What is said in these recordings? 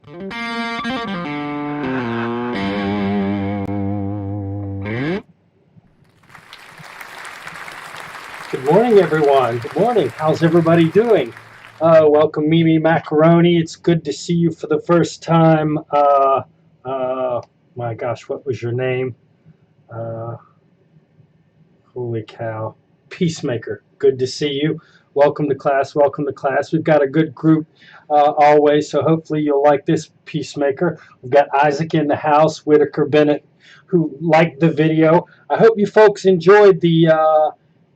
Good morning, everyone. Good morning. How's everybody doing? Welcome, Mimi Macaroni. It's good to see you for the first time. My gosh, what was your name? Holy cow. Peacemaker. Good to see you. Welcome to class. Welcome to class. We've got a good group always, so hopefully you'll like this, Peacemaker. We've got Isaac in the house, Whitaker Bennett, who liked the video. I hope you folks enjoyed the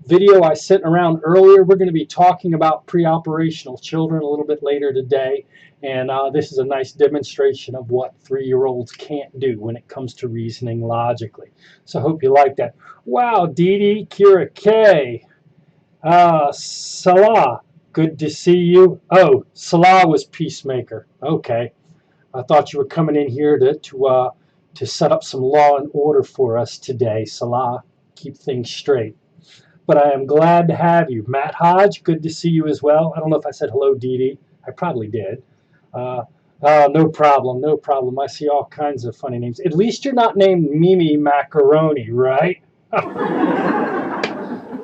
video I sent around earlier. We're going to be talking about pre-operational children a little bit later today, and this is a nice demonstration of what 3-year-olds can't do when it comes to reasoning logically. So I hope you like that. Wow, Dee Dee, Kira K, Salah, good to see you. Oh, Salah was Peacemaker. Okay, I thought you were coming in here to set up some law and order for us today, Salah. Keep things straight. But I am glad to have you. Matt Hodge, good to see you as well. I don't know if I said hello, Dee Dee. I probably did. No problem, no problem. I see all kinds of funny names. At least you're not named Mimi Macaroni, right?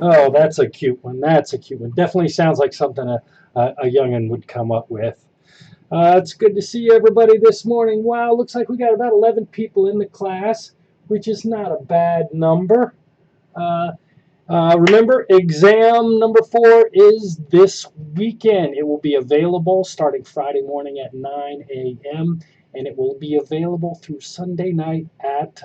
Oh, that's a cute one. That's a cute one. Definitely sounds like something a youngin' would come up with. It's good to see everybody this morning. Wow, looks like we got about 11 people in the class, which is not a bad number. Remember, exam number 4 is this weekend. It will be available starting Friday morning at 9 a.m. and it will be available through Sunday night at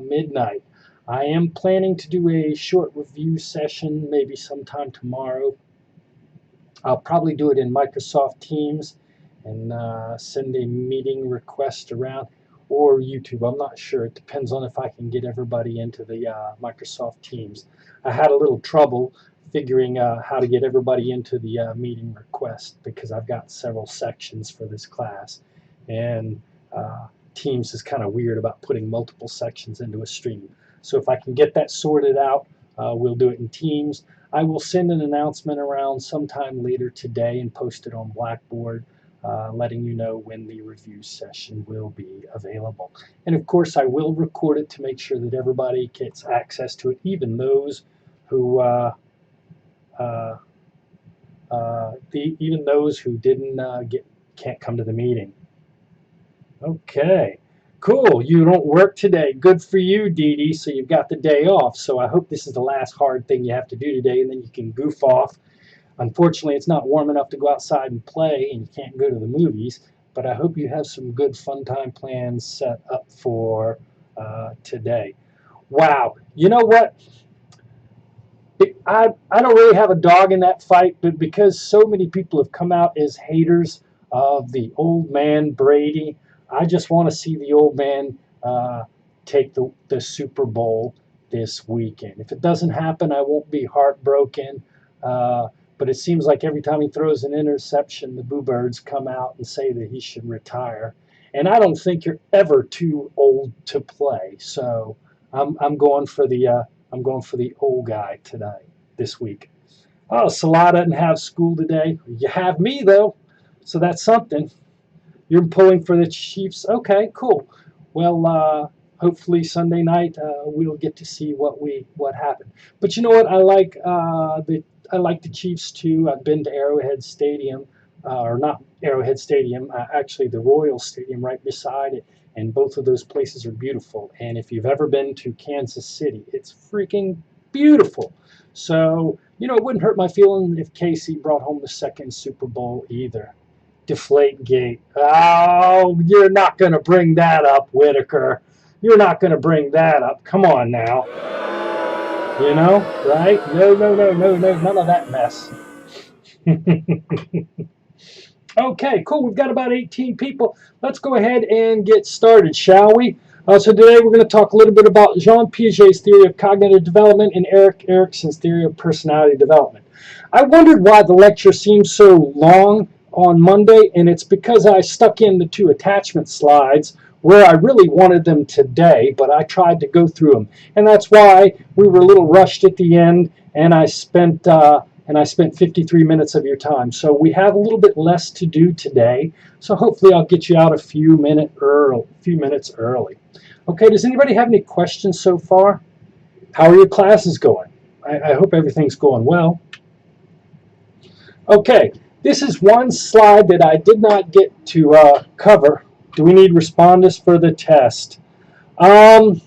midnight. I am planning to do a short review session maybe sometime tomorrow. I'll probably do it in Microsoft Teams and send a meeting request around, or YouTube. I'm not sure. It depends on if I can get everybody into the Microsoft Teams. I had a little trouble figuring how to get everybody into the meeting request because I've got several sections for this class, and Teams is kind of weird about putting multiple sections into a stream. So if I can get that sorted out, we'll do it in Teams. I will send an announcement around sometime later today and post it on Blackboard, letting you know when the review session will be available. And of course, I will record it to make sure that everybody gets access to it, even those who can't come to the meeting. Okay, cool. You don't work today. Good for you, Dee Dee. So you've got the day off. So I hope this is the last hard thing you have to do today, and then you can goof off. Unfortunately, it's not warm enough to go outside and play, and you can't go to the movies, but I hope you have some good fun time plans set up for today. Wow. You know what? I don't really have a dog in that fight, but because so many people have come out as haters of the old man Brady, I just want to see the old man take the Super Bowl this weekend. If it doesn't happen, I won't be heartbroken. But it seems like every time he throws an interception, the Boo Birds come out and say that he should retire. And I don't think you're ever too old to play. So I'm going for the old guy this week. Oh, Salah doesn't have school today. You have me though, so that's something. You're pulling for the Chiefs. Okay, cool. Well, hopefully Sunday night we'll get to see what happened. But you know what? I like the Chiefs too. I've been to Arrowhead Stadium, or not Arrowhead Stadium, actually the Royal Stadium right beside it, and both of those places are beautiful. And if you've ever been to Kansas City, it's freaking beautiful. So, it wouldn't hurt my feeling if KC brought home the second Super Bowl either. Deflategate. Oh, you're not going to bring that up, Whitaker. You're not going to bring that up. Come on now. Right? No, none of that mess. Okay, cool. We've got about 18 people. Let's go ahead and get started, shall we? So today we're going to talk a little bit about Jean Piaget's theory of cognitive development and Erik Erikson's theory of personality development. I wondered why the lecture seemed so long on Monday, and it's because I stuck in the 2 attachment slides where I really wanted them today, but I tried to go through them. And that's why we were a little rushed at the end, and I spent and I spent 53 minutes of your time. So we have a little bit less to do today. So hopefully I'll get you out a few minutes early. Okay, does anybody have any questions so far? How are your classes going? I hope everything's going well. Okay, this is one slide that I did not get to cover. Do we need respondents for the test? I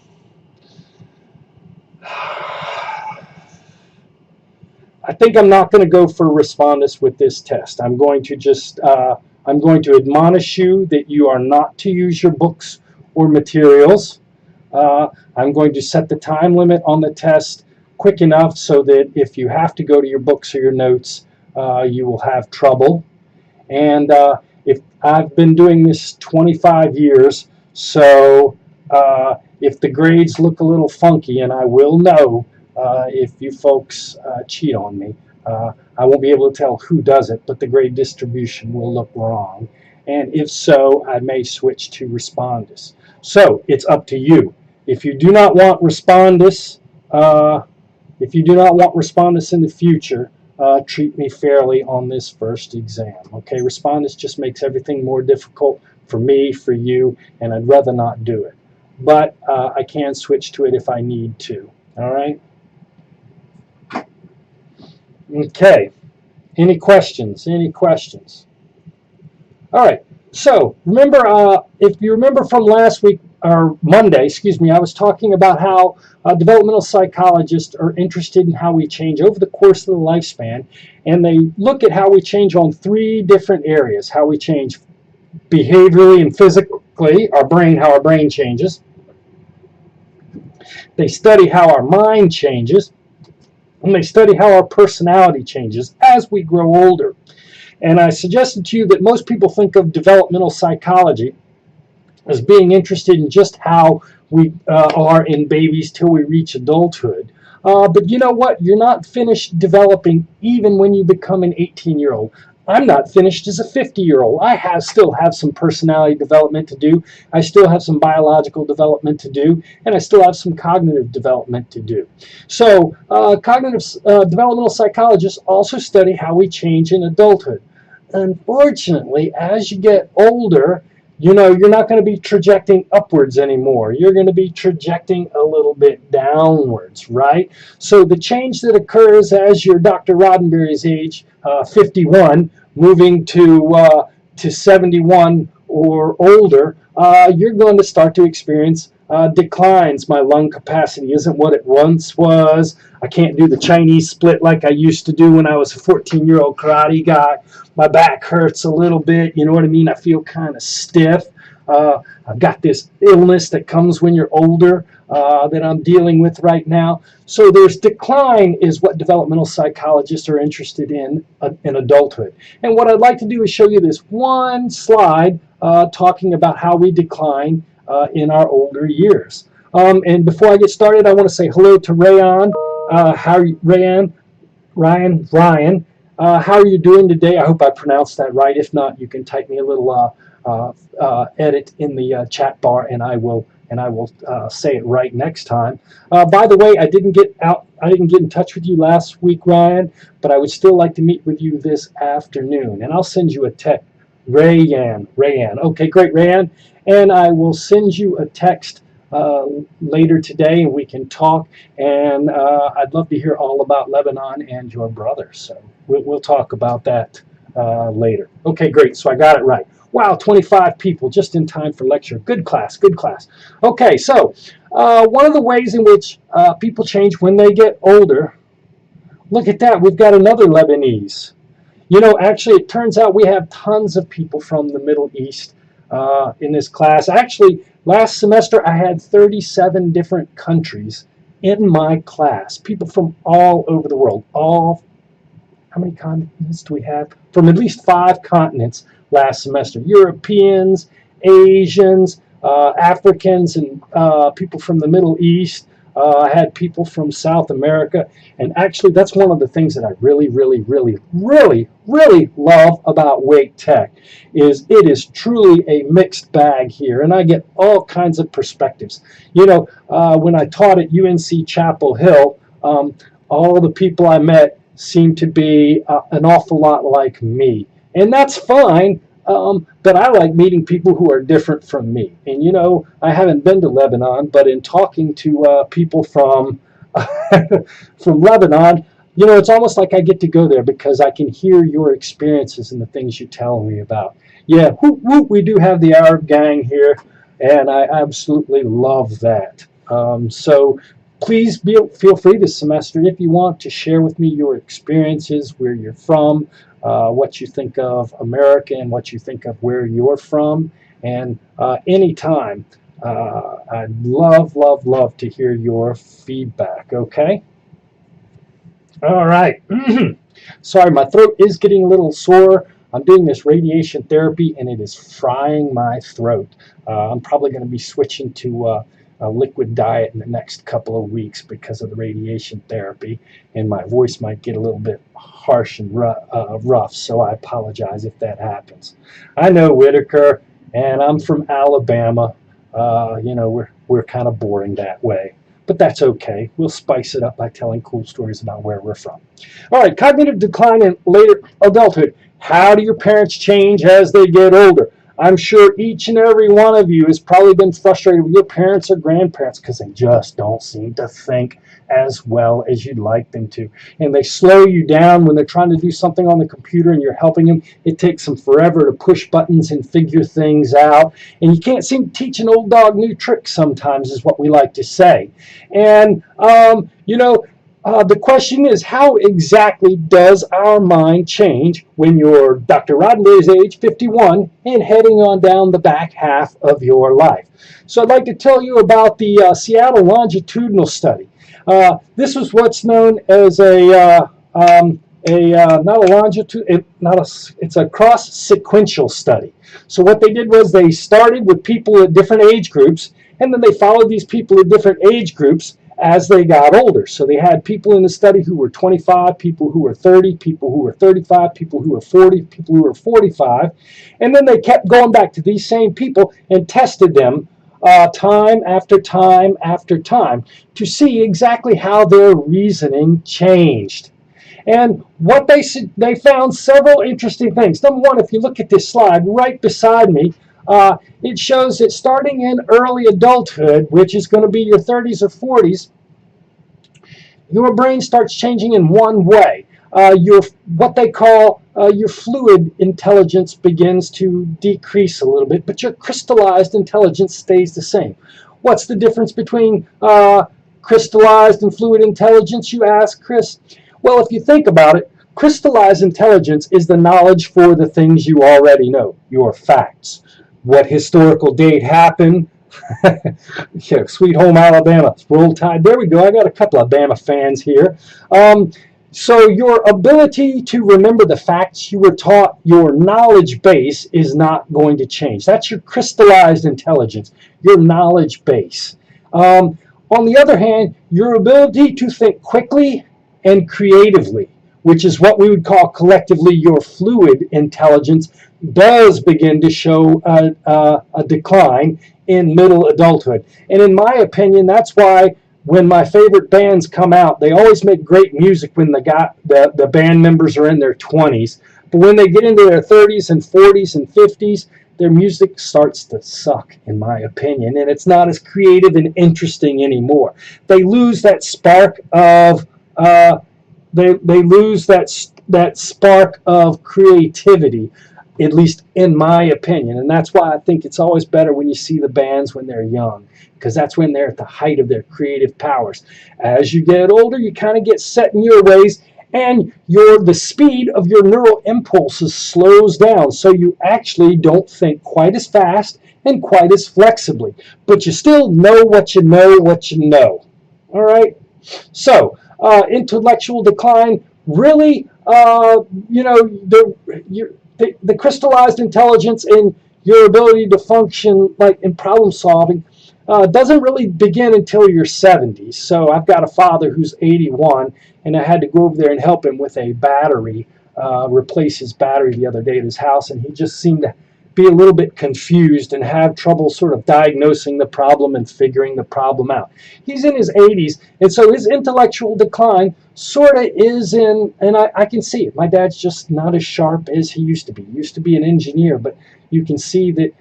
think I'm not going to go for respondents with this test. I'm going to just I'm going to admonish you that you are not to use your books or materials. I'm going to set the time limit on the test quick enough so that if you have to go to your books or your notes, you will have trouble. And if I've been doing this 25 years, so if the grades look a little funky, and I will know if you folks cheat on me, I won't be able to tell who does it, but the grade distribution will look wrong. And if so, I may switch to respondus. So it's up to you. If you do not want respondus, in the future, treat me fairly on this first exam. Okay, respondus just makes everything more difficult for me, for you, and I'd rather not do it. But I can switch to it if I need to. All right. Okay. Any questions? Any questions? All right. So remember, if you remember from last week, or Monday, excuse me, I was talking about how developmental psychologists are interested in how we change over the course of the lifespan, and they look at how we change on 3 different areas: how we change behaviorally and physically, how our brain changes. They study how our mind changes, and they study how our personality changes as we grow older. And I suggested to you that most people think of developmental psychology as being interested in just how we are in babies till we reach adulthood. But you know what? You're not finished developing even when you become an 18-year-old. I'm not finished as a 50-year-old. I still have some personality development to do. I still have some biological development to do, and I still have some cognitive development to do. So developmental psychologists also study how we change in adulthood. Unfortunately, as you get older, you're not going to be trajecting upwards anymore. You're going to be trajecting a little bit downwards, right? So the change that occurs as you're Dr. Roddenberry's age, 51, moving to 71 or older, you're going to start to experience declines. My lung capacity isn't what it once was. I can't do the Chinese split like I used to do when I was a 14-year-old karate guy. My back hurts a little bit, you know what I mean? I feel kind of stiff. I've got this illness that comes when you're older that I'm dealing with right now. So there's decline is what developmental psychologists are interested in adulthood. And what I'd like to do is show you this one slide talking about how we decline in our older years. And before I get started, I want to say hello to Ryan. How are you, Ryan? Ryan. How are you doing today? I hope I pronounced that right. If not, you can type me a little edit in the chat bar, and I will say it right next time. By the way, I didn't get in touch with you last week, Ryan, but I would still like to meet with you this afternoon, and I'll send you a text. Rayan. Okay, great, Rayan. And I will send you a text later today, and we can talk. And I'd love to hear all about Lebanon and your brother. So we'll talk about that later. Okay, great. So I got it right. Wow, 25 people just in time for lecture. Good class, good class. Okay, so one of the ways in which people change when they get older, look at that. We've got another Lebanese. Actually, it turns out we have tons of people from the Middle East in this class. Actually, last semester I had 37 different countries in my class. People from all over the world. How many continents do we have? From at least 5 continents last semester. Europeans, Asians, Africans, and people from the Middle East. I had people from South America, and actually that's one of the things that I really love about Wake Tech is it is truly a mixed bag here, and I get all kinds of perspectives. When I taught at UNC Chapel Hill, all the people I met seem to be an awful lot like me. And that's fine, but I like meeting people who are different from me. And, you know, I haven't been to Lebanon, but in talking to people from, from Lebanon, you know, it's almost like I get to go there because I can hear your experiences and the things you tell me about. Yeah, whoop, whoop, we do have the Arab gang here, and I absolutely love that. So please feel free this semester, if you want, to share with me your experiences, where you're from, what you think of America, and what you think of where you're from. And anytime, I'd love, love, love to hear your feedback, okay? All right. Sorry, my throat is getting a little sore. I'm doing this radiation therapy, and it is frying my throat. I'm probably going to be switching to a liquid diet in the next couple of weeks because of the radiation therapy, and my voice might get a little bit harsh and rough, so I apologize if that happens. I know Whitaker, and I'm from Alabama. You know, we're kind of boring that way. But that's okay. We'll spice it up by telling cool stories about where we're from. All right, cognitive decline in later adulthood. How do your parents change as they get older? I'm sure each and every one of you has probably been frustrated with your parents or grandparents because they just don't seem to think as well as you'd like them to. And they slow you down when they're trying to do something on the computer and you're helping them. It takes them forever to push buttons and figure things out. And you can't seem to teach an old dog new tricks sometimes, is what we like to say. And, you know, the question is, how exactly does our mind change when you're Dr. Roddenberry's age, 51, and heading on down the back half of your life? So I'd like to tell you about the Seattle longitudinal study. This was what's known as not a longitude, it's a cross-sequential study. So what they did was they started with people at different age groups, and then they followed these people at different age groups as they got older. So they had people in the study who were 25, people who were 30, people who were 35, people who were 40, people who were 45. And then they kept going back to these same people and tested them time after time after time to see exactly how their reasoning changed. And what they found several interesting things. Number one, if you look at this slide right beside me, it shows that starting in early adulthood, which is going to be your 30s or 40s, your brain starts changing in one way. What they call your fluid intelligence begins to decrease a little bit, but your crystallized intelligence stays the same. What's the difference between crystallized and fluid intelligence, you ask, Chris? Well, if you think about it, crystallized intelligence is the knowledge for the things you already know, your facts. What historical date happened? Yeah, Sweet Home Alabama, Roll Tide. There we go. I got a couple of Bama fans here. So your ability to remember the facts you were taught, your knowledge base is not going to change. That's your crystallized intelligence, your knowledge base. On the other hand, your ability to think quickly and creatively, which is what we would call collectively your fluid intelligence, does begin to show a decline in middle adulthood. And in my opinion, that's why when my favorite bands come out, they always make great music when the band members are in their 20s. But when they get into their 30s and 40s and 50s, their music starts to suck, in my opinion, and it's not as creative and interesting anymore. They lose that spark of they lose that spark of creativity, at least in my opinion. And that's why I think it's always better when you see the bands when they're young, because that's when they're at the height of their creative powers. As you get older, you kind of get set in your ways, and the speed of your neural impulses slows down, so you actually don't think quite as fast and quite as flexibly. But you still know what you know, All right? So, intellectual decline, really, the crystallized intelligence and your ability to function like in problem solving doesn't really begin until your 70s. So I've got a father who's 81, and I had to go over there and help him with a battery, replace his battery the other day at his house, and he just seemed to be a little bit confused and have trouble sort of diagnosing the problem and figuring the problem out. He's in his 80s, and so his intellectual decline sort of is in, and I can see it. My dad's just not as sharp as he used to be. He used to be an engineer, but you can see that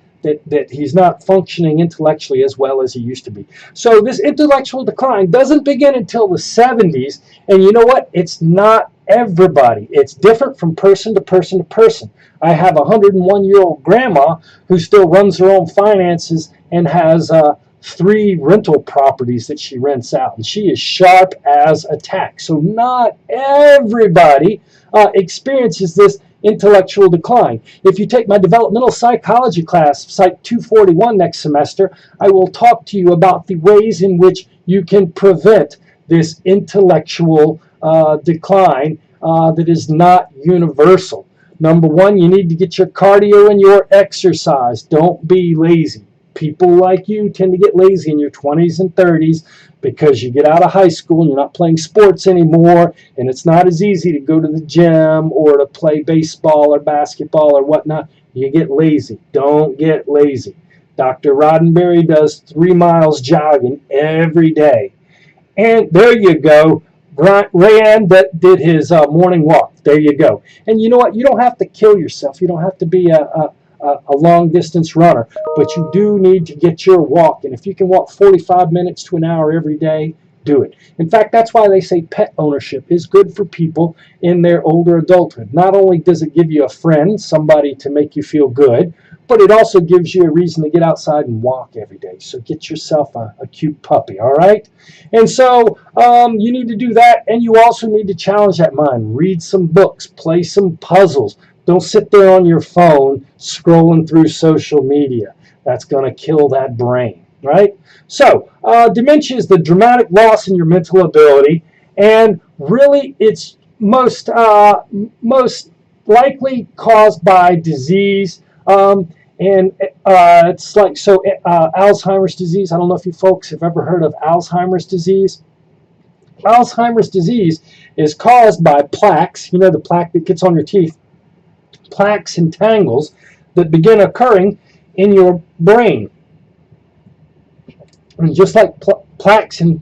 he's not functioning intellectually as well as he used to be. So this intellectual decline doesn't begin until the 70s, and you know what? It's not everybody. It's different from person to person to person. I have a 101-year-old grandma who still runs her own finances and has 3 rental properties that she rents out, and she is sharp as a tack. So not everybody experiences this intellectual decline. If you take my developmental psychology class, Psych 241 next semester, I will talk to you about the ways in which you can prevent this intellectual decline that is not universal. Number 1, you need to get your cardio and your exercise. Don't be lazy. People like you tend to get lazy in your 20s and 30s because you get out of high school and you're not playing sports anymore, and it's not as easy to go to the gym or to play baseball or basketball or whatnot. You get lazy. Don't get lazy. Dr. Roddenberry does 3 miles jogging every day. And there you go. Rayanne that did his morning walk. There you go. And you know what? You don't have to kill yourself. You don't have to be a long distance runner, but you do need to get your walk. And if you can walk 45 minutes to an hour every day, do it. In fact, that's why they say pet ownership is good for people in their older adulthood. Not only does it give you a friend, somebody to make you feel good, but it also gives you a reason to get outside and walk every day. So get yourself a cute puppy, all right? And so you need to do that, and you also need to challenge that mind. Read some books, play some puzzles. Don't sit there on your phone scrolling through social media. That's going to kill that brain, right? So dementia is the dramatic loss in your mental ability, and really it's most likely caused by disease. It's like Alzheimer's disease. I don't know if you folks have ever heard of Alzheimer's disease. Alzheimer's disease is caused by plaques. You know, the plaque that gets on your teeth. Plaques and tangles that begin occurring in your brain. And just like plaques and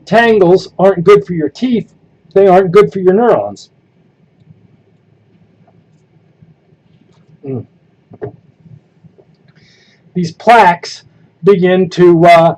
tangles aren't good for your teeth, they aren't good for your neurons. These plaques begin to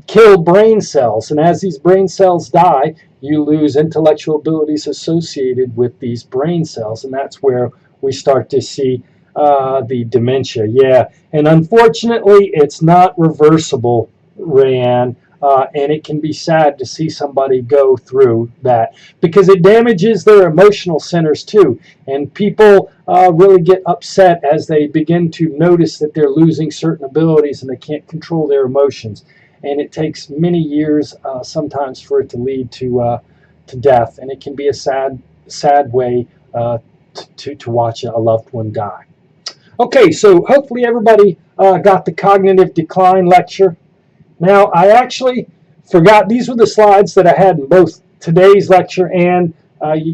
kill brain cells, and as these brain cells die, you lose intellectual abilities associated with these brain cells, and that's where we start to see the dementia. Yeah, and unfortunately, it's not reversible, Rayanne, and it can be sad to see somebody go through that because it damages their emotional centers too, and people really get upset as they begin to notice that they're losing certain abilities and they can't control their emotions. And it takes many years sometimes for it to lead to death, and it can be a sad way to watch a loved one die. Okay, so hopefully everybody got the cognitive decline lecture. Now, I actually forgot, these were the slides that I had in both today's lecture and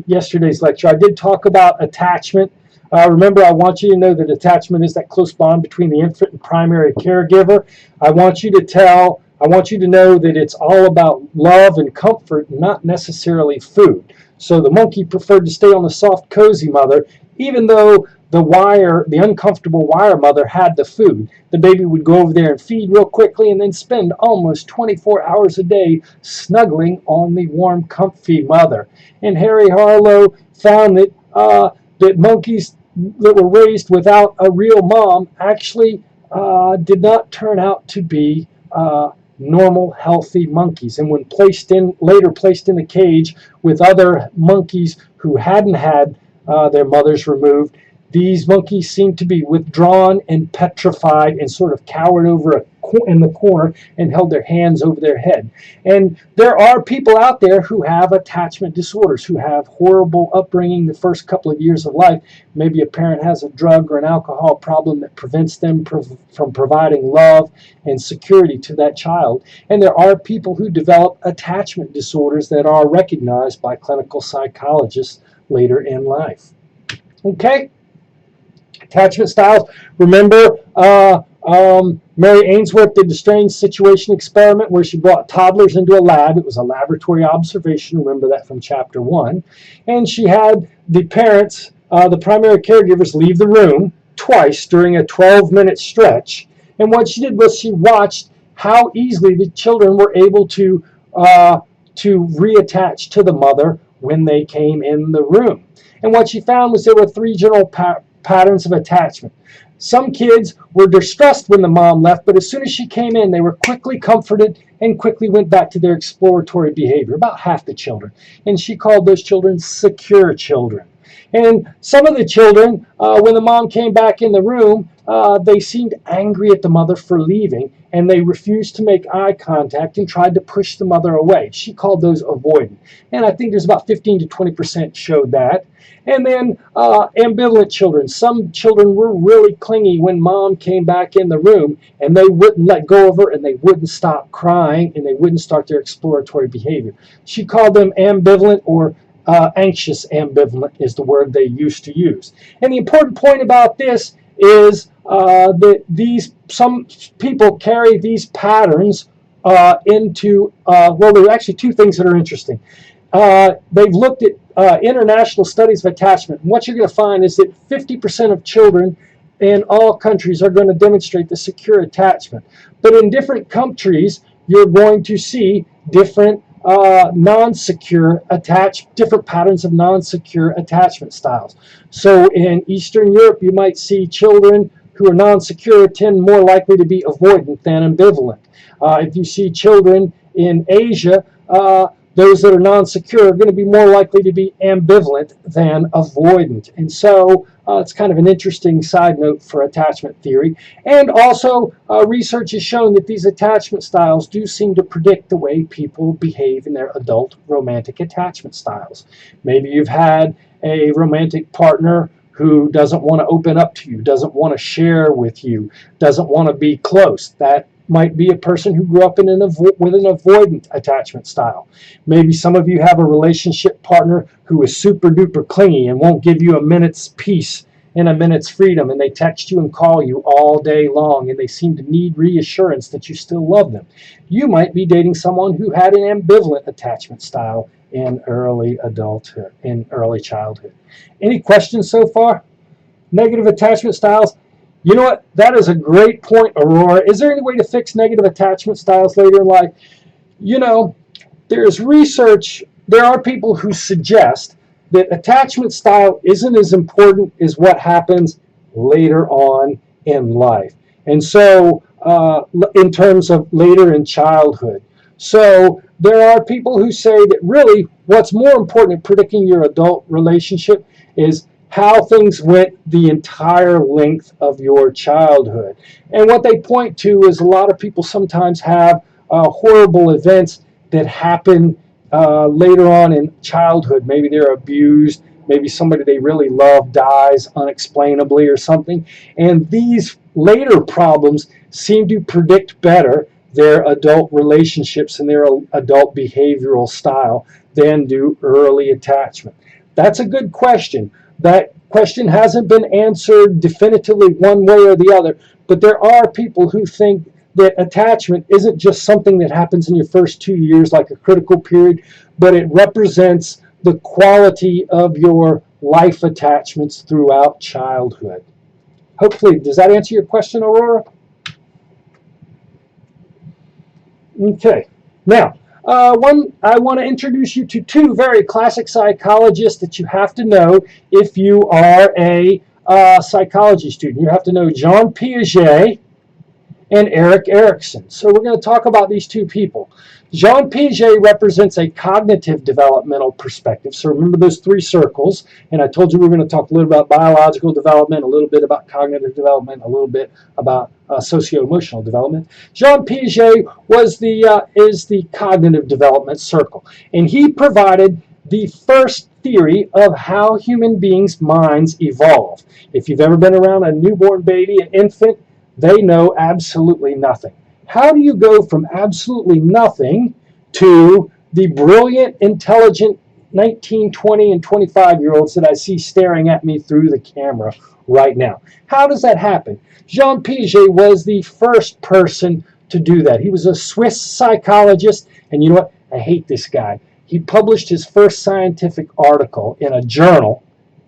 yesterday's lecture. I did talk about attachment. Remember, I want you to know that attachment is that close bond between the infant and primary caregiver. I want you to know that it's all about love and comfort, not necessarily food. So the monkey preferred to stay on the soft, cozy mother, even though the uncomfortable wire mother had the food. The baby would go over there and feed real quickly and then spend almost 24 hours a day snuggling on the warm, comfy mother. And Harry Harlow found that monkeys that were raised without a real mom actually did not turn out to be normal, healthy monkeys. And when later placed in a cage with other monkeys who hadn't had their mothers removed, these monkeys seemed to be withdrawn and petrified and sort of cowered over in the corner and held their hands over their head. And there are people out there who have attachment disorders, who have horrible upbringing the first couple of years of life. Maybe a parent has a drug or an alcohol problem that prevents them from providing love and security to that child. And there are people who develop attachment disorders that are recognized by clinical psychologists later in life. Okay? Attachment styles. Remember, Mary Ainsworth did the strange situation experiment where she brought toddlers into a lab. It was a laboratory observation. Remember that from chapter 1. And she had the parents, the primary caregivers, leave the room twice during a 12-minute stretch. And what she did was she watched how easily the children were able to reattach to the mother when they came in the room. And what she found was there were three general patterns of attachment. Some kids were distressed when the mom left, but as soon as she came in, they were quickly comforted and quickly went back to their exploratory behavior, about half the children. And she called those children secure children. And some of the children, when the mom came back in the room, they seemed angry at the mother for leaving, and they refused to make eye contact and tried to push the mother away. She called those avoidant. And I think there's about 15 to 20% showed that. And then ambivalent children. Some children were really clingy when mom came back in the room, and they wouldn't let go of her, and they wouldn't stop crying, and they wouldn't start their exploratory behavior. She called them ambivalent, or anxious ambivalent is the word they used to use. And the important point about this is that some people carry these patterns into, well, there are actually two things that are interesting. They've looked at international studies of attachment. And what you're going to find is that 50% of children in all countries are going to demonstrate the secure attachment. But in different countries, you're going to see different non-secure different patterns of non-secure attachment styles. So in Eastern Europe, you might see children who are non-secure tend more likely to be avoidant than ambivalent. If you see children in Asia, those that are non-secure are going to be more likely to be ambivalent than avoidant. And so it's kind of an interesting side note for attachment theory. And also research has shown that these attachment styles do seem to predict the way people behave in their adult romantic attachment styles. Maybe you've had a romantic partner who doesn't want to open up to you, doesn't want to share with you, doesn't want to be close. That might be a person who grew up with an avoidant attachment style. Maybe some of you have a relationship partner who is super duper clingy and won't give you a minute's peace and a minute's freedom, and they text you and call you all day long, and they seem to need reassurance that you still love them. You might be dating someone who had an ambivalent attachment style in early adulthood, in early childhood. Any questions so far? Negative attachment styles? You know what? That is a great point, Aurora. Is there any way to fix negative attachment styles later in life? You know, there's research. There are people who suggest that attachment style isn't as important as what happens later on in life. And so, in terms of later in childhood. So, there are people who say that really what's more important in predicting your adult relationship is how things went the entire length of your childhood. And what they point to is a lot of people sometimes have horrible events that happen later on in childhood. Maybe they're abused, maybe somebody they really love dies unexplainably or something. And these later problems seem to predict better their adult relationships and their adult behavioral style than do early attachment. That's a good question. That question hasn't been answered definitively one way or the other, but there are people who think that attachment isn't just something that happens in your first 2 years like a critical period, but it represents the quality of your life attachments throughout childhood. Hopefully, does that answer your question, Aurora? Okay. Now, I want to introduce you to two very classic psychologists that you have to know if you are a psychology student. You have to know Jean Piaget and Erik Erikson. So we're going to talk about these two people. Jean Piaget represents a cognitive developmental perspective. So remember those three circles. And I told you we were going to talk a little about biological development, a little bit about cognitive development, a little bit about socio-emotional development. Jean Piaget is the cognitive development circle. And he provided the first theory of how human beings' minds evolve. If you've ever been around a newborn baby, an infant, they know absolutely nothing. How do you go from absolutely nothing to the brilliant, intelligent 19, 20, and 25-year-olds that I see staring at me through the camera right now. How does that happen? Jean Piaget was the first person to do that. He was a Swiss psychologist, and you know what? I hate this guy. He published his first scientific article in a journal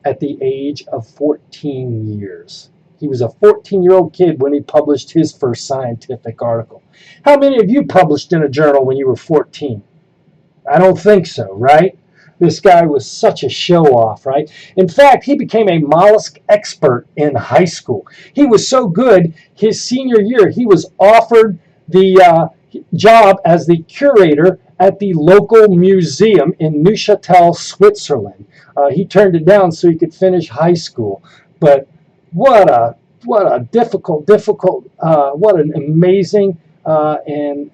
at the age of 14 years. He was a 14-year-old kid when he published his first scientific article. How many of you published in a journal when you were 14? I don't think so, right? This guy was such a show-off, right? In fact, he became a mollusk expert in high school. He was so good, his senior year, he was offered the job as the curator at the local museum in Neuchâtel, Switzerland. He turned it down so he could finish high school. But what a difficult, what an amazing and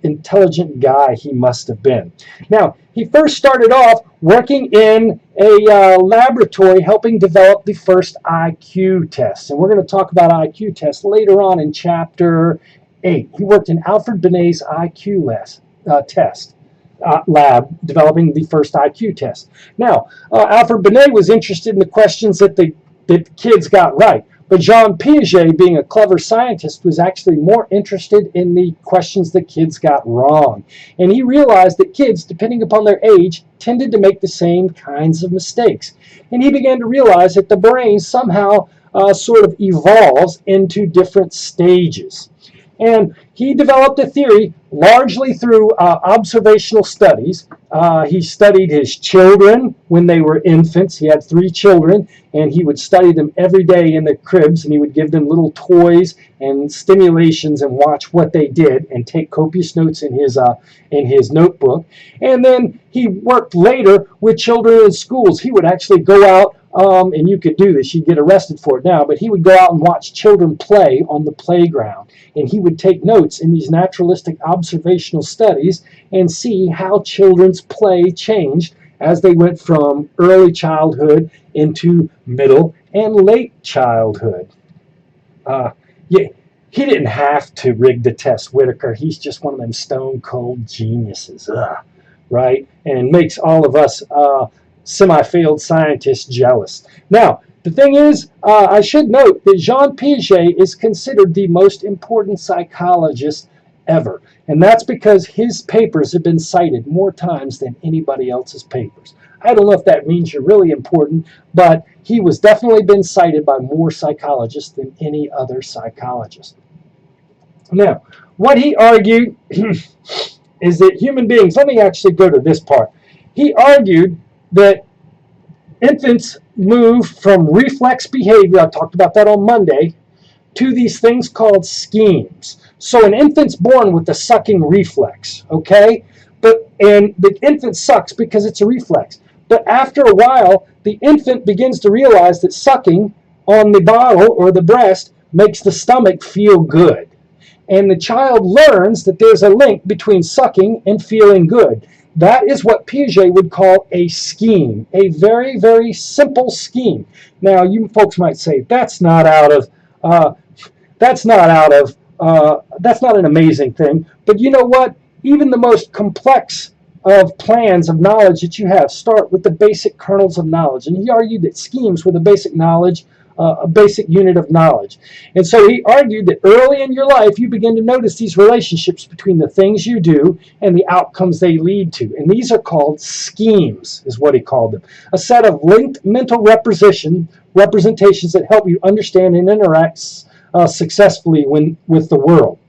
intelligent guy he must have been. Now, he first started off working in a laboratory helping develop the first IQ test. And we're going to talk about IQ tests later on in Chapter 8. He worked in Alfred Binet's IQ test lab developing the first IQ test. Now, Alfred Binet was interested in the questions that the kids got right. But Jean Piaget, being a clever scientist, was actually more interested in the questions the kids got wrong. And he realized that kids, depending upon their age, tended to make the same kinds of mistakes. And he began to realize that the brain somehow sort of evolves into different stages. And he developed a theory largely through observational studies. He studied his children when they were infants. He had 3 children, and he would study them every day in the cribs, and he would give them little toys and stimulations and watch what they did and take copious notes in his notebook. And then he worked later with children in schools. He would actually go out, and you could do this, you'd get arrested for it now, but he would go out and watch children play on the playground. And he would take notes in these naturalistic observational studies and see how children's play changed as they went from early childhood into middle and late childhood. Yeah, he didn't have to rig the test, Whitaker. He's just one of them stone-cold geniuses, right? And makes all of us semi-failed scientists jealous. Now, the thing is, I should note that Jean Piaget is considered the most important psychologist ever. And that's because his papers have been cited more times than anybody else's papers. I don't know if that means you're really important, but he was definitely been cited by more psychologists than any other psychologist. Now, what he argued is that human beings, let me actually go to this part. He argued that infants move from reflex behavior, I talked about that on Monday, to these things called schemes. So an infant's born with the sucking reflex, okay? And the infant sucks because it's a reflex. But after a while, the infant begins to realize that sucking on the bottle or the breast makes the stomach feel good. And the child learns that there's a link between sucking and feeling good. That is what Piaget would call a scheme, a very, very simple scheme. Now, you folks might say, that's not an amazing thing. But you know what? Even the most complex of plans of knowledge that you have start with the basic kernels of knowledge. And he argued that schemes were the basic knowledge, a basic unit of knowledge. And so he argued that early in your life, you begin to notice these relationships between the things you do and the outcomes they lead to. And these are called schemes, is what he called them. A set of linked mental representations that help you understand and interact successfully with the world.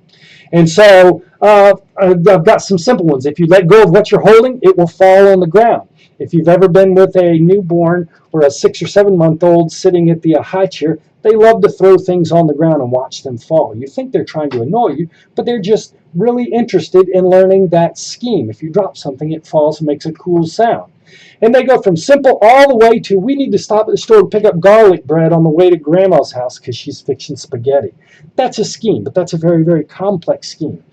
And so I've got some simple ones. If you let go of what you're holding, it will fall on the ground. If you've ever been with a newborn or a 6 or 7 month old sitting at the high chair, they love to throw things on the ground and watch them fall. You think they're trying to annoy you, but they're just really interested in learning that scheme. If you drop something, it falls and makes a cool sound. And they go from simple all the way to, we need to stop at the store and pick up garlic bread on the way to Grandma's house because she's fixing spaghetti. That's a scheme, but that's a very, very complex scheme.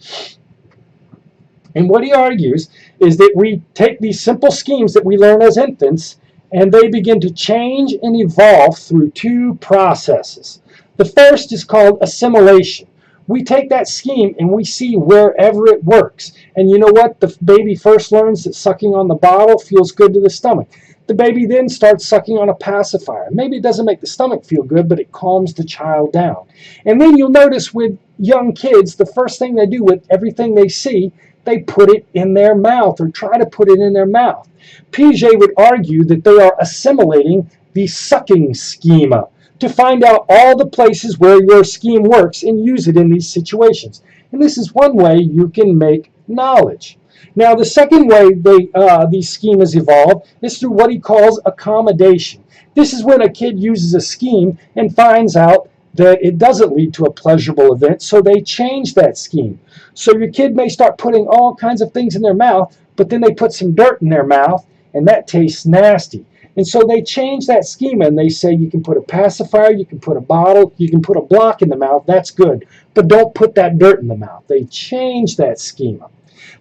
And what he argues is that we take these simple schemes that we learn as infants, and they begin to change and evolve through 2 processes. The first is called assimilation, we take that scheme and we see wherever it works. And you know what? The baby first learns that sucking on the bottle feels good to the stomach. The baby then starts sucking on a pacifier. Maybe it doesn't make the stomach feel good, but it calms the child down. And then you'll notice with young kids, the first thing they do with everything they see, they put it in their mouth or try to put it in their mouth. Piaget would argue that they are assimilating the sucking schema to find out all the places where your scheme works and use it in these situations. And this is one way you can make knowledge. Now, the second way these schemas evolve is through what he calls accommodation. This is when a kid uses a scheme and finds out that it doesn't lead to a pleasurable event, so they change that scheme. So your kid may start putting all kinds of things in their mouth, but then they put some dirt in their mouth, and that tastes nasty. And so they change that schema, and they say you can put a pacifier, you can put a bottle, you can put a block in the mouth, that's good, but don't put that dirt in the mouth. They change that schema.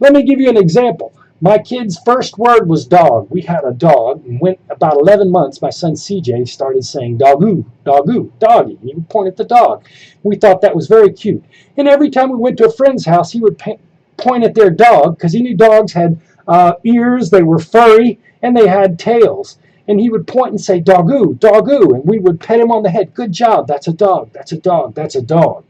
Let me give you an example. My kid's first word was dog. We had a dog, and went about 11 months, my son CJ started saying dogoo, dogoo, doggy. And he would point at the dog. We thought that was very cute. And every time we went to a friend's house, he would point at their dog, because he knew dogs had ears, they were furry, and they had tails. And he would point and say, dogoo, dogoo, and we would pet him on the head. Good job, that's a dog, that's a dog, that's a dog.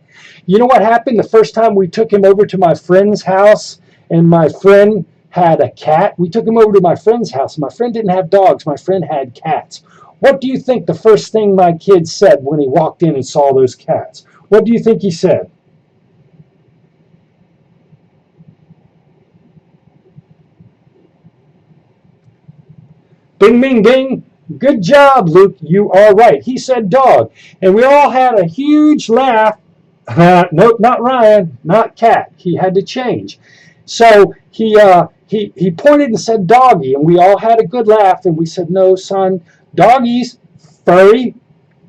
You know what happened the first time we took him over to my friend's house, and my friend had a cat? We took him over to my friend's house. My friend didn't have dogs. My friend had cats. What do you think the first thing my kid said when he walked in and saw those cats? What do you think he said? Bing, bing, bing. Good job, Luke. You are right. He said dog. And we all had a huge laugh. Nope, not Ryan, not cat. He had to change. So he pointed and said doggy, and we all had a good laugh, and we said, no, son, doggies, furry,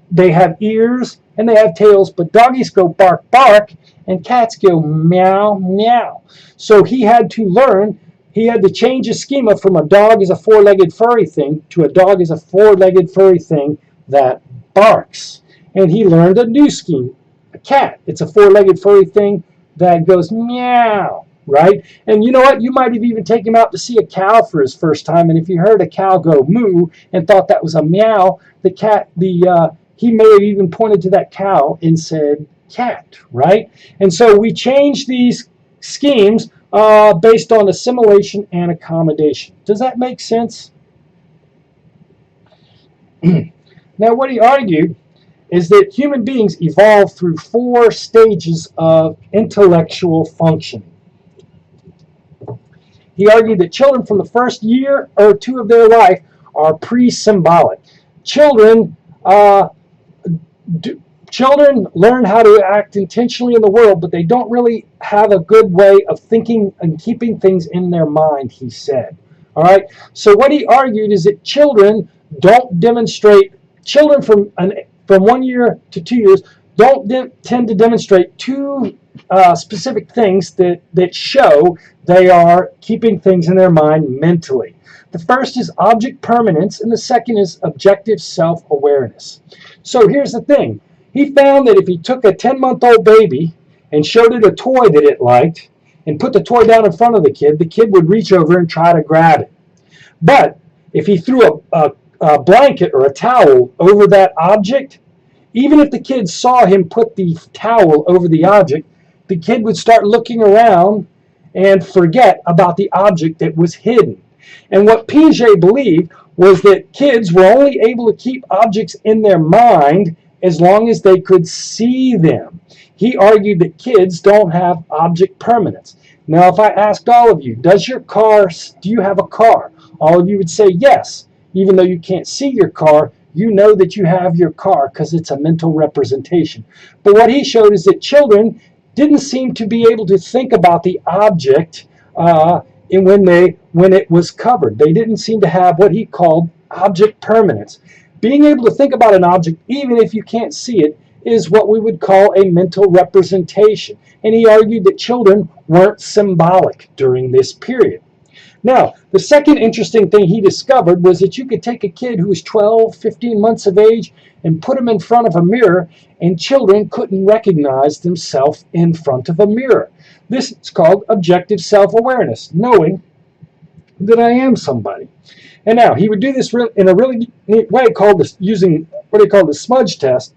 they have ears, and they have tails, but doggies go bark, bark, and cats go meow, meow. So he had to learn, he had to change his schema from a dog is a four-legged furry thing to a dog is a four-legged furry thing that barks. And he learned a new scheme. A cat, it's a four-legged furry thing that goes meow. Right? And you know what? You might have even taken him out to see a cow for his first time, and if you heard a cow go moo and thought that was a meow, he may have even pointed to that cow and said cat, right? And so we change these schemes based on assimilation and accommodation. Does that make sense? Now, what he argued is that human beings evolve through 4 stages of intellectual functioning. He argued that children from the first year or 2 of their life are pre-symbolic. Children learn how to act intentionally in the world, but they don't really have a good way of thinking and keeping things in their mind, he said. All right. So what he argued is that children from 1 year to 2 years don't tend to demonstrate 2 specific things that show they are keeping things in their mind mentally. The first is object permanence, and the second is objective self-awareness. So here's the thing. He found that if he took a 10-month-old baby and showed it a toy that it liked and put the toy down in front of the kid would reach over and try to grab it. But if he threw a blanket or a towel over that object, even if the kid saw him put the towel over the object, the kid would start looking around and forget about the object that was hidden. And what Piaget believed was that kids were only able to keep objects in their mind as long as they could see them. He argued that kids don't have object permanence. Now, if I asked all of you, do you have a car? All of you would say yes. Even though you can't see your car, you know that you have your car because it's a mental representation. But what he showed is that children didn't seem to be able to think about the object when it was covered. They didn't seem to have what he called object permanence. Being able to think about an object, even if you can't see it, is what we would call a mental representation. And he argued that children weren't symbolic during this period. Now, the second interesting thing he discovered was that you could take a kid who was 12, 15 months of age and put them in front of a mirror, and children couldn't recognize themselves in front of a mirror. This is called objective self-awareness, knowing that I am somebody. And now he would do this in a really neat way called this, using what they call the smudge test.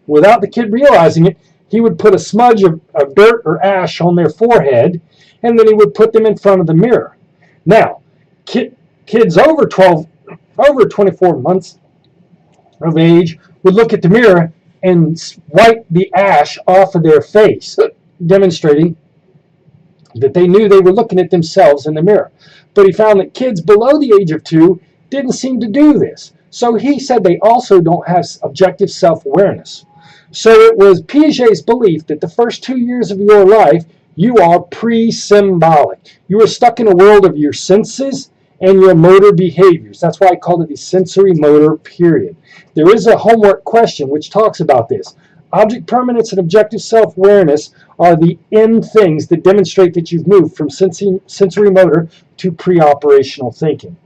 Without the kid realizing it, he would put a smudge of dirt or ash on their forehead, and then he would put them in front of the mirror. Now, kids over 24 months of age would look at the mirror and wipe the ash off of their face, demonstrating that they knew they were looking at themselves in the mirror. But he found that kids below the age of 2 didn't seem to do this. So he said they also don't have objective self-awareness. So it was Piaget's belief that the first 2 years of your life, you are pre-symbolic. You are stuck in a world of your senses and your motor behaviors. That's why I called it the sensory motor period. There is a homework question which talks about this. Object permanence and objective self-awareness are the end things that demonstrate that you've moved from sensory motor to pre-operational thinking.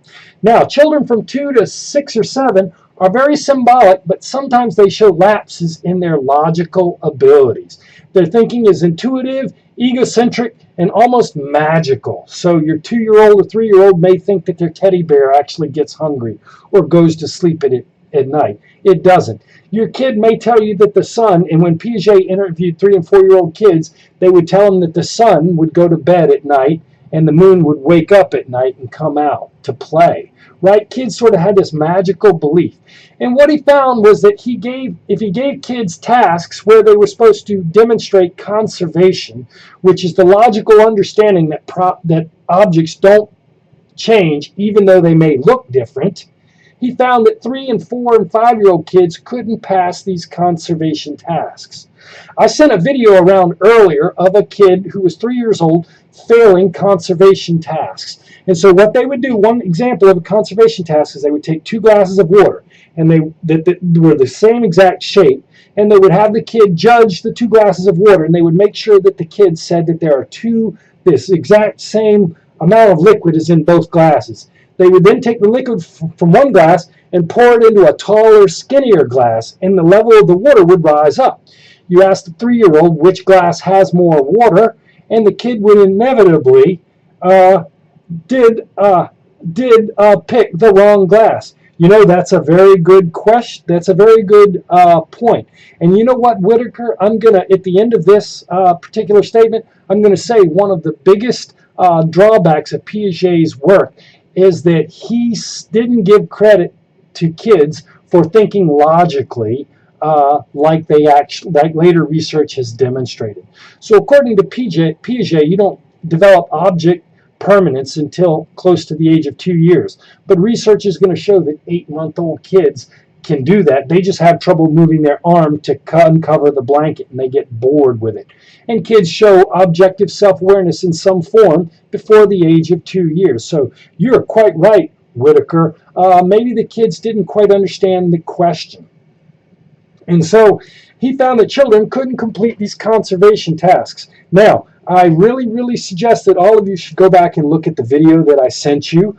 Now, children from 2 to 6 or 7 are very symbolic, but sometimes they show lapses in their logical abilities. Their thinking is intuitive, egocentric, and almost magical. So your 2-year-old or 3-year-old may think that their teddy bear actually gets hungry or goes to sleep at night. It doesn't. Your kid may tell you that the sun, and when Piaget interviewed 3- and 4-year-old kids, they would tell them that the sun would go to bed at night and the moon would wake up at night and come out to play. Right? Kids sort of had this magical belief. And what he found was that if he gave kids tasks where they were supposed to demonstrate conservation, which is the logical understanding that objects don't change even though they may look different, he found that 3-, and 4-, and 5-year-old kids couldn't pass these conservation tasks. I sent a video around earlier of a kid who was 3 years old failing conservation tasks. And so what they would do, one example of a conservation task is they would take 2 glasses of water, and they were the same exact shape, and they would have the kid judge the 2 glasses of water, and they would make sure that the kid said that there are this exact same amount of liquid is in both glasses. They would then take the liquid from one glass and pour it into a taller, skinnier glass, and the level of the water would rise up. You ask the 3-year-old which glass has more water, and the kid would inevitably pick the wrong glass. You know, that's a very good question. That's a very good point. And you know what, Whitaker? I'm going to, at the end of this particular statement, I'm going to say one of the biggest drawbacks of Piaget's work is that he didn't give credit to kids for thinking logically like later research has demonstrated. So according to Piaget, you don't develop object permanence until close to the age of 2 years. But research is going to show that 8-month-old kids can do that. They just have trouble moving their arm to uncover the blanket, and they get bored with it. And kids show objective self-awareness in some form before the age of 2 years. So you're quite right, Whitaker. Maybe the kids didn't quite understand the question. And so he found that children couldn't complete these conservation tasks. Now, I really, really suggest that all of you should go back and look at the video that I sent you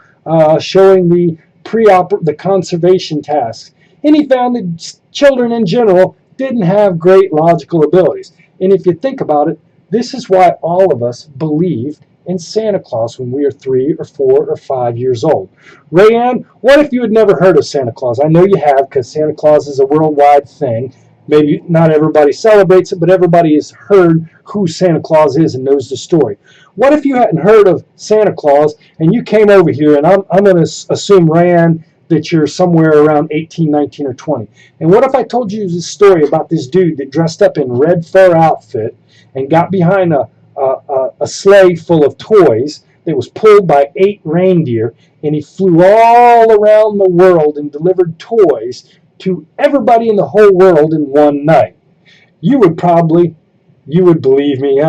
showing the conservation tasks. And he found that children in general didn't have great logical abilities. And if you think about it, this is why all of us believe in Santa Claus when we are 3 or 4 or 5 years old. Rayanne, what if you had never heard of Santa Claus? I know you have, because Santa Claus is a worldwide thing. Maybe not everybody celebrates it, but everybody has heard who Santa Claus is and knows the story. What if you hadn't heard of Santa Claus and you came over here, and I'm going to assume, Rayanne, that you're somewhere around 18, 19, or 20. And what if I told you this story about this dude that dressed up in red fur outfit and got behind a sleigh full of toys that was pulled by 8 reindeer, and he flew all around the world and delivered toys to everybody in the whole world in one night? You would believe me.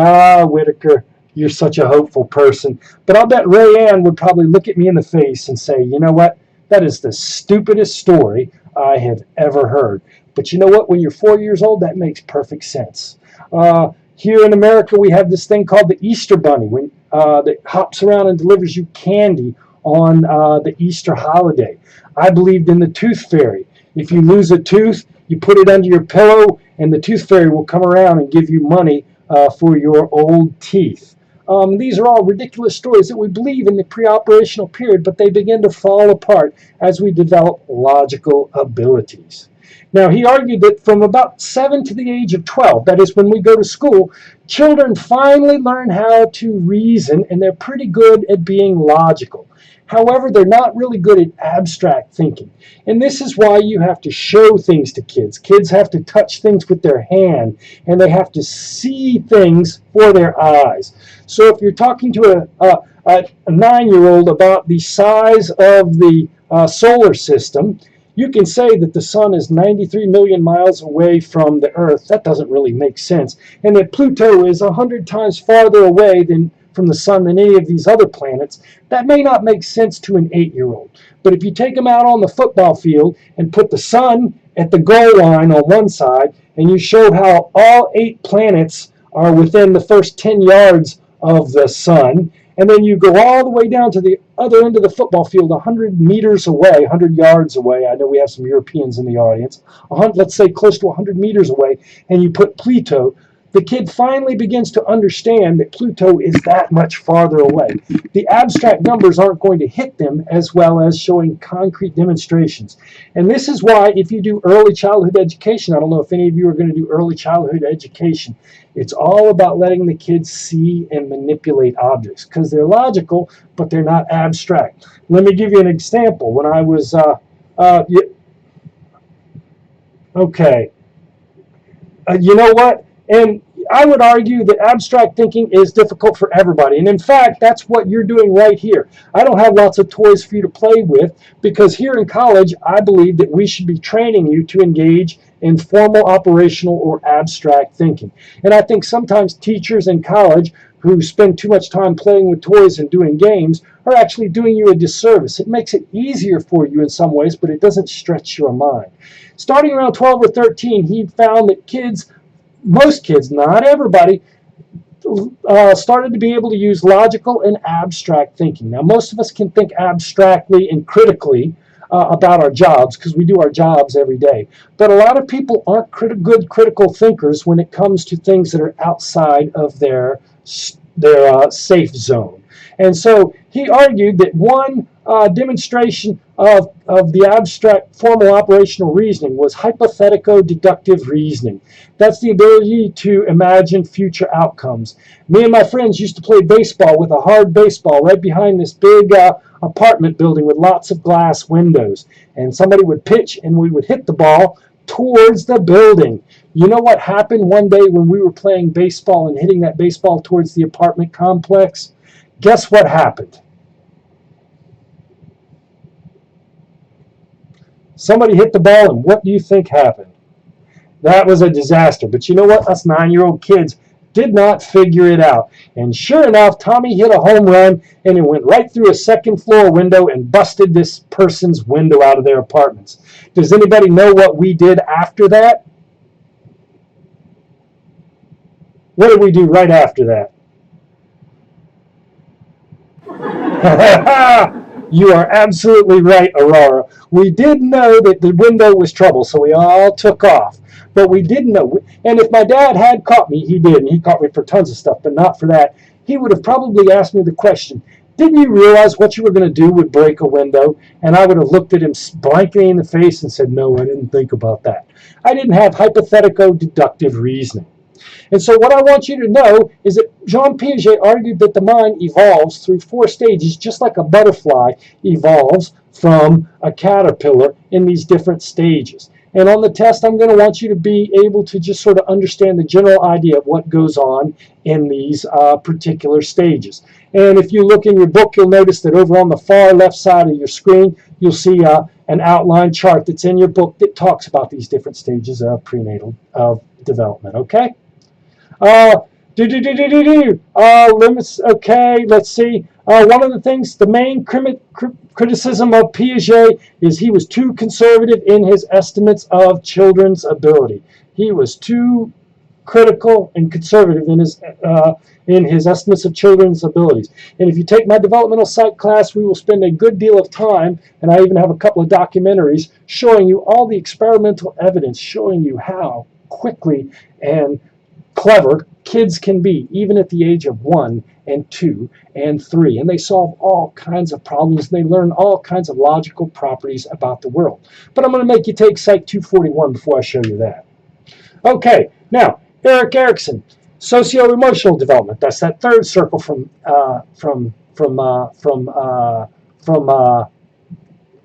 Whitaker, you're such a hopeful person. But I'll bet Rayanne would probably look at me in the face and say, you know what? That is the stupidest story I have ever heard. But you know what? When you're 4 years old, that makes perfect sense. Here in America, we have this thing called the Easter Bunny that hops around and delivers you candy on the Easter holiday. I believed in the Tooth Fairy. If you lose a tooth, you put it under your pillow, and the tooth fairy will come around and give you money for your old teeth. These are all ridiculous stories that we believe in the pre-operational period, but they begin to fall apart as we develop logical abilities. Now, he argued that from about 7 to the age of 12, that is when we go to school, children finally learn how to reason, and they're pretty good at being logical. However, they're not really good at abstract thinking. And this is why you have to show things to kids. Kids have to touch things with their hand, and they have to see things for their eyes. So if you're talking to a 9-year-old about the size of the solar system, you can say that the sun is 93 million miles away from the Earth. That doesn't really make sense. And that Pluto is 100 times farther away from the sun than any of these other planets. That may not make sense to an 8-year-old. But if you take them out on the football field and put the sun at the goal line on one side, and you show how all 8 planets are within the first 10 yards of the sun, and then you go all the way down to the other end of the football field, 100 meters away, 100 yards away. I know we have some Europeans in the audience. Let's say close to 100 meters away, and you put Pluto. The kid finally begins to understand that Pluto is that much farther away. The abstract numbers aren't going to hit them as well as showing concrete demonstrations. And this is why if you do early childhood education, I don't know if any of you are going to do early childhood education, it's all about letting the kids see and manipulate objects because they're logical, but they're not abstract. Let me give you an example. When I was, you know what? And I would argue that abstract thinking is difficult for everybody. And in fact, that's what you're doing right here. I don't have lots of toys for you to play with because here in college, I believe that we should be training you to engage in formal, operational, or abstract thinking. And I think sometimes teachers in college who spend too much time playing with toys and doing games are actually doing you a disservice. It makes it easier for you in some ways, but it doesn't stretch your mind. Starting around 12 or 13, he found that most kids, not everybody, started to be able to use logical and abstract thinking. Now, most of us can think abstractly and critically about our jobs because we do our jobs every day. But a lot of people aren't good critical thinkers when it comes to things that are outside of their safe zone. And so he argued that one demonstration of the abstract formal operational reasoning was hypothetico-deductive reasoning. That's the ability to imagine future outcomes. Me and my friends used to play baseball with a hard baseball right behind this big apartment building with lots of glass windows. And somebody would pitch and we would hit the ball towards the building. You know what happened one day when we were playing baseball and hitting that baseball towards the apartment complex? Guess what happened? Somebody hit the ball, and what do you think happened? That was a disaster. But you know what? Us 9-year-old kids did not figure it out. And sure enough, Tommy hit a home run, and it went right through a second-floor window and busted this person's window out of their apartments. Does anybody know what we did after that? What did we do right after that? You are absolutely right, Aurora. We did know that the window was trouble, so we all took off. But we didn't know. And if my dad had caught me, he did, and he caught me for tons of stuff, but not for that, he would have probably asked me the question, didn't you realize what you were going to do would break a window? And I would have looked at him blankly in the face and said, no, I didn't think about that. I didn't have hypothetico-deductive reasoning. And so what I want you to know is that Jean Piaget argued that the mind evolves through 4 stages, just like a butterfly evolves from a caterpillar in these different stages. And on the test, I'm going to want you to be able to just sort of understand the general idea of what goes on in these particular stages. And if you look in your book, you'll notice that over on the far left side of your screen, you'll see an outline chart that's in your book that talks about these different stages of prenatal development, okay? Limits. Okay, let's see. One of the things, the main criticism of Piaget is he was too conservative in his estimates of children's ability. He was too critical, and conservative in his estimates of children's abilities. And if you take my developmental psych class, we will spend a good deal of time, and I even have a couple of documentaries showing you all the experimental evidence showing you how quickly and clever kids can be, even at the age of 1 and 2 and 3. And they solve all kinds of problems. They learn all kinds of logical properties about the world. But I'm going to make you take Psych 241 before I show you that. Okay, now, Erik Erikson, socio-emotional development. That's that third circle from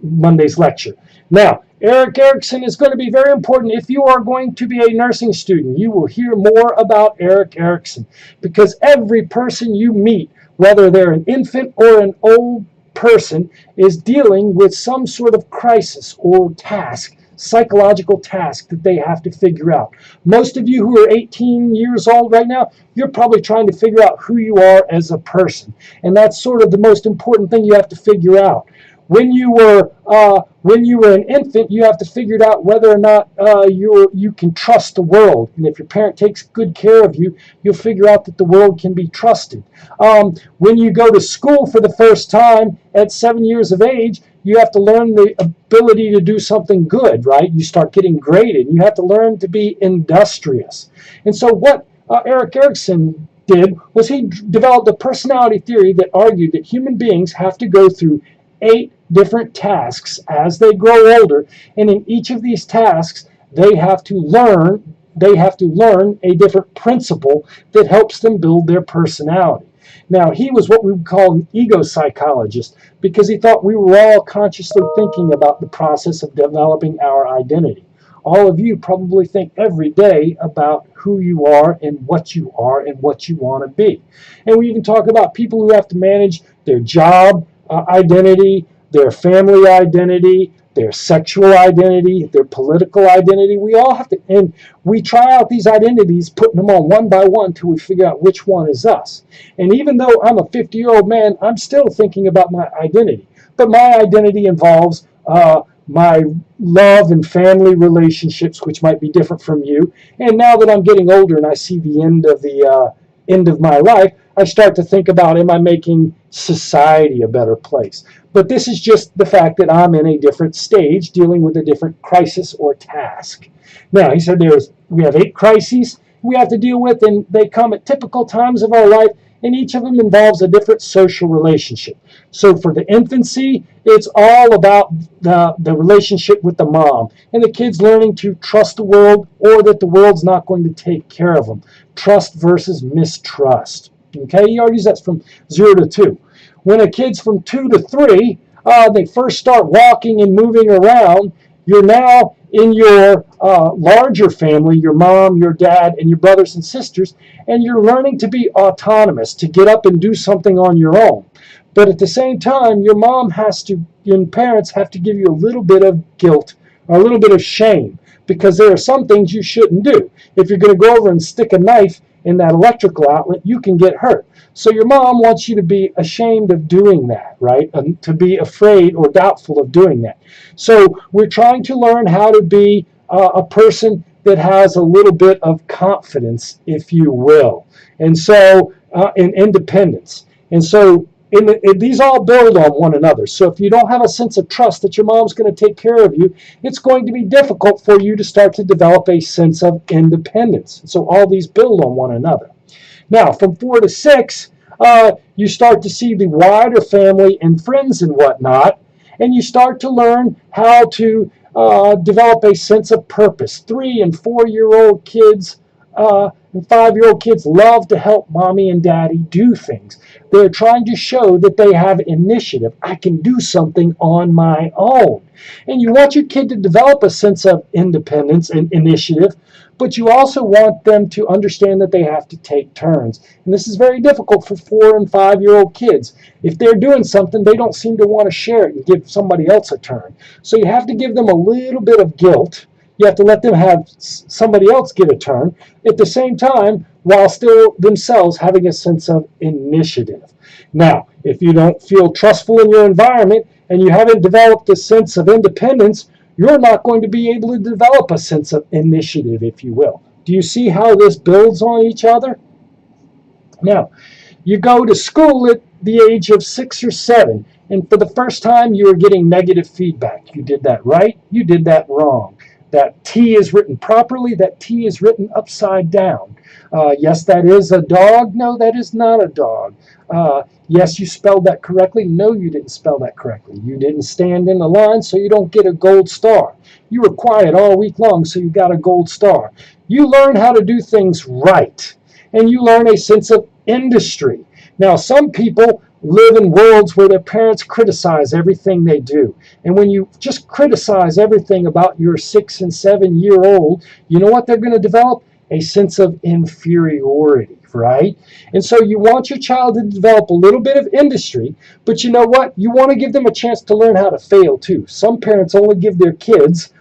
Monday's lecture. Now, Erik Erikson is going to be very important. If you are going to be a nursing student, you will hear more about Erik Erikson, because every person you meet, whether they're an infant or an old person, is dealing with some sort of crisis or task, psychological task that they have to figure out. Most of you who are 18 years old right now, you're probably trying to figure out who you are as a person. And that's sort of the most important thing you have to figure out. When you were an infant, you have to figure out whether or not you can trust the world. And if your parent takes good care of you, you'll figure out that the world can be trusted. When you go to school for the first time at 7 years of age, you have to learn the ability to do something good, right? You start getting graded. You have to learn to be industrious. And so what Erik Erikson did was he developed a personality theory that argued that human beings have to go through 8 different tasks as they grow older, and in each of these tasks they have to learn a different principle that helps them build their personality. Now, he was what we would call an ego psychologist, because he thought we were all consciously thinking about the process of developing our identity. All of you probably think every day about who you are and what you want to be. And we even talk about people who have to manage their job identity, their family identity, their sexual identity, their political identity. We all have to, and we try out these identities, putting them on one by one till we figure out which one is us. And even though I'm a 50-year-old man, I'm still thinking about my identity. But my identity involves my love and family relationships, which might be different from you. And now that I'm getting older and I see the end of my life, I start to think about, am I making society a better place? But this is just the fact that I'm in a different stage, dealing with a different crisis or task. Now, he said we have 8 crises we have to deal with, and they come at typical times of our life, and each of them involves a different social relationship. So for the infancy, it's all about the relationship with the mom, and the kids learning to trust the world, or that the world's not going to take care of them. Trust versus mistrust. Okay, he argues that's from 0 to 2. When a kid's from 2 to 3, they first start walking and moving around. You're now in your larger family, your mom, your dad, and your brothers and sisters, and you're learning to be autonomous, to get up and do something on your own. But at the same time, your mom and parents have to give you a little bit of guilt or a little bit of shame, because there are some things you shouldn't do. If you're going to go over and stick a knife in that electrical outlet, you can get hurt. So your mom wants you to be ashamed of doing that, right? And to be afraid or doubtful of doing that. So we're trying to learn how to be a person that has a little bit of confidence, if you will, and so in independence. And so these all build on one another. So if you don't have a sense of trust that your mom's going to take care of you, it's going to be difficult for you to start to develop a sense of independence. So all these build on one another. Now, from 4 to 6, you start to see the wider family and friends and whatnot, and you start to learn how to develop a sense of purpose. 3 and 4-year-old kids and 5-year-old kids love to help mommy and daddy do things. They're trying to show that they have initiative. I can do something on my own. And you want your kid to develop a sense of independence and initiative, but you also want them to understand that they have to take turns. And this is very difficult for 4 and 5-year-old kids. If they're doing something, they don't seem to want to share it and give somebody else a turn. So you have to give them a little bit of guilt. You have to let them have somebody else get a turn at the same time, while still themselves having a sense of initiative. Now, if you don't feel trustful in your environment and you haven't developed a sense of independence, you're not going to be able to develop a sense of initiative, if you will. Do you see how this builds on each other? Now, you go to school at the age of 6 or 7, and for the first time you are getting negative feedback. You did that right, you did that wrong. That T is written properly, that T is written upside down. Yes, that is a dog. No, that is not a dog. Yes, you spelled that correctly. No, you didn't spell that correctly. You didn't stand in the line, so you don't get a gold star. You were quiet all week long, so you got a gold star. You learn how to do things right, and you learn a sense of industry. Now, some people live in worlds where their parents criticize everything they do. And when you just criticize everything about your 6 and 7-year-old, you know what they're going to develop? A sense of inferiority, right? And so you want your child to develop a little bit of industry, but you know what? You want to give them a chance to learn how to fail too. Some parents only give their kids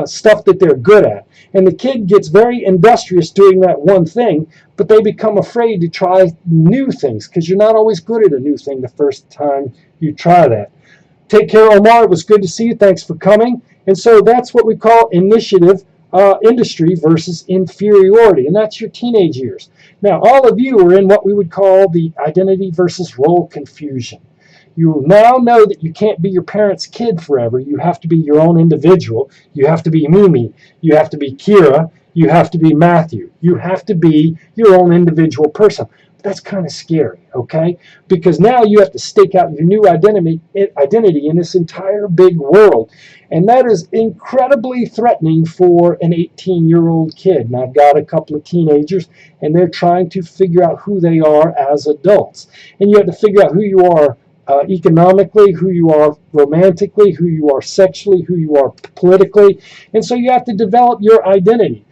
stuff that they're good at. And the kid gets very industrious doing that one thing, but they become afraid to try new things because you're not always good at a new thing the first time you try that. Take care, Omar. It was good to see you. Thanks for coming. And so that's what we call initiative, industry versus inferiority, and that's your teenage years. Now, all of you are in what we would call the identity versus role confusion. You now know that you can't be your parents' kid forever. You have to be your own individual. You have to be Mimi. You have to be Kira. You have to be Matthew. You have to be your own individual person. But that's kind of scary, okay? Because now you have to stake out your new identity in this entire big world. And that is incredibly threatening for an 18-year-old kid. And I've got a couple of teenagers, and they're trying to figure out who they are as adults. And you have to figure out who you are economically, who you are romantically, who you are sexually, who you are politically. And so you have to develop your identity.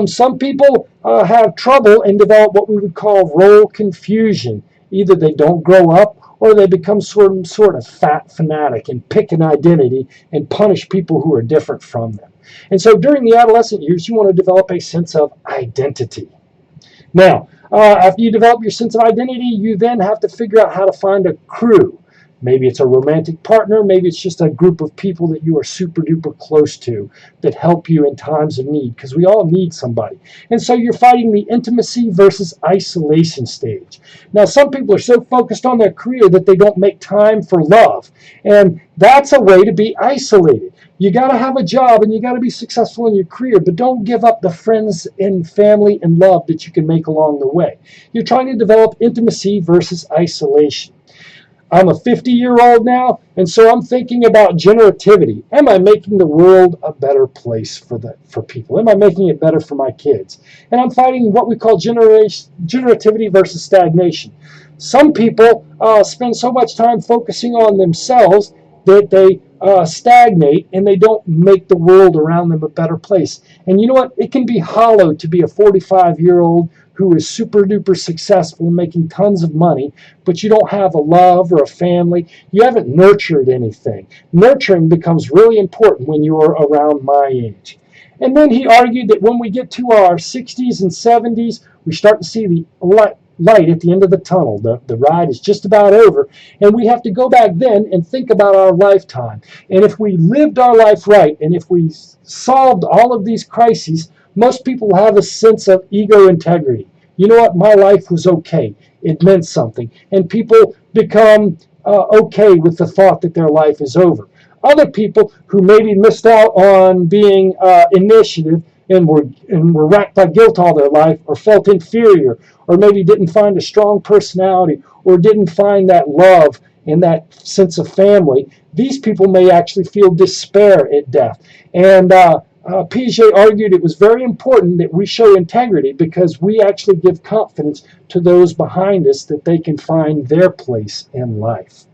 Some people have trouble and develop what we would call role confusion. Either they don't grow up or they become sort of fat fanatic and pick an identity and punish people who are different from them. And so during the adolescent years, you want to develop a sense of identity. Now, after you develop your sense of identity, you then have to figure out how to find a crew. Maybe it's a romantic partner. Maybe it's just a group of people that you are super duper close to that help you in times of need, because we all need somebody. And so you're fighting the intimacy versus isolation stage. Now, some people are so focused on their career that they don't make time for love. And that's a way to be isolated. You got to have a job and you got to be successful in your career, but don't give up the friends and family and love that you can make along the way. You're trying to develop intimacy versus isolation. I'm a 50-year-old now, and so I'm thinking about generativity. Am I making the world a better place for people? Am I making it better for my kids? And I'm fighting what we call generativity versus stagnation. Some people spend so much time focusing on themselves that they stagnate and they don't make the world around them a better place. And you know what? It can be hollow to be a 45-year-old who is super duper successful and making tons of money, but you don't have a love or a family. You haven't nurtured anything. Nurturing becomes really important when you're around my age. And then he argued that when we get to our 60s and 70s, we start to see the light at the end of the tunnel. The ride is just about over, and we have to go back then and think about our lifetime. And if we lived our life right, and if we solved all of these crises, most people have a sense of ego integrity. You know what? My life was okay. It meant something. And people become okay with the thought that their life is over. Other people who maybe missed out on being initiative and were racked by guilt all their life, or felt inferior, or maybe didn't find a strong personality, or didn't find that love and that sense of family, these people may actually feel despair at death. And Piaget argued it was very important that we show integrity, because we actually give confidence to those behind us that they can find their place in life.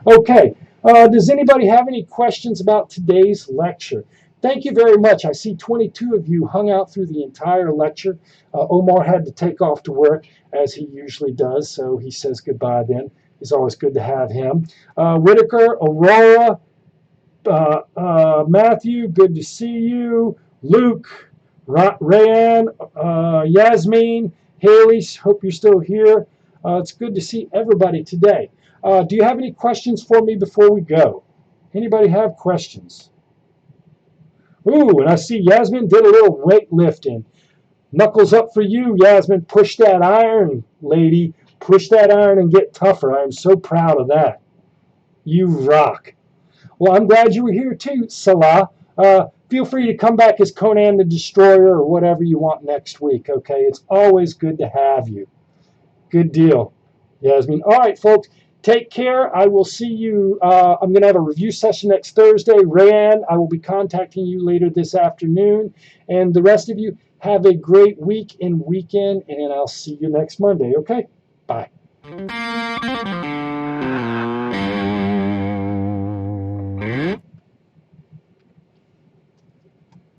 Okay, does anybody have any questions about today's lecture? Thank you very much. I see 22 of you hung out through the entire lecture. Omar had to take off to work, as he usually does, so he says goodbye then. It's always good to have him. Whitaker, Aurora, Matthew, good to see you. Luke, Rayanne, Yasmin, Haley, hope you're still here. It's good to see everybody today. Do you have any questions for me before we go? Anybody have questions? Ooh, and I see Yasmin did a little weightlifting. Knuckles up for you, Yasmin. Push that iron, lady. Push that iron and get tougher. I am so proud of that. You rock. Well, I'm glad you were here too, Salah. Feel free to come back as Conan the Destroyer or whatever you want next week, okay? It's always good to have you. Good deal, Yasmin. All right, folks, take care. I will see you. I'm going to have a review session next Thursday. Rayanne, I will be contacting you later this afternoon. And the rest of you, have a great week and weekend, and I'll see you next Monday, okay? Bye.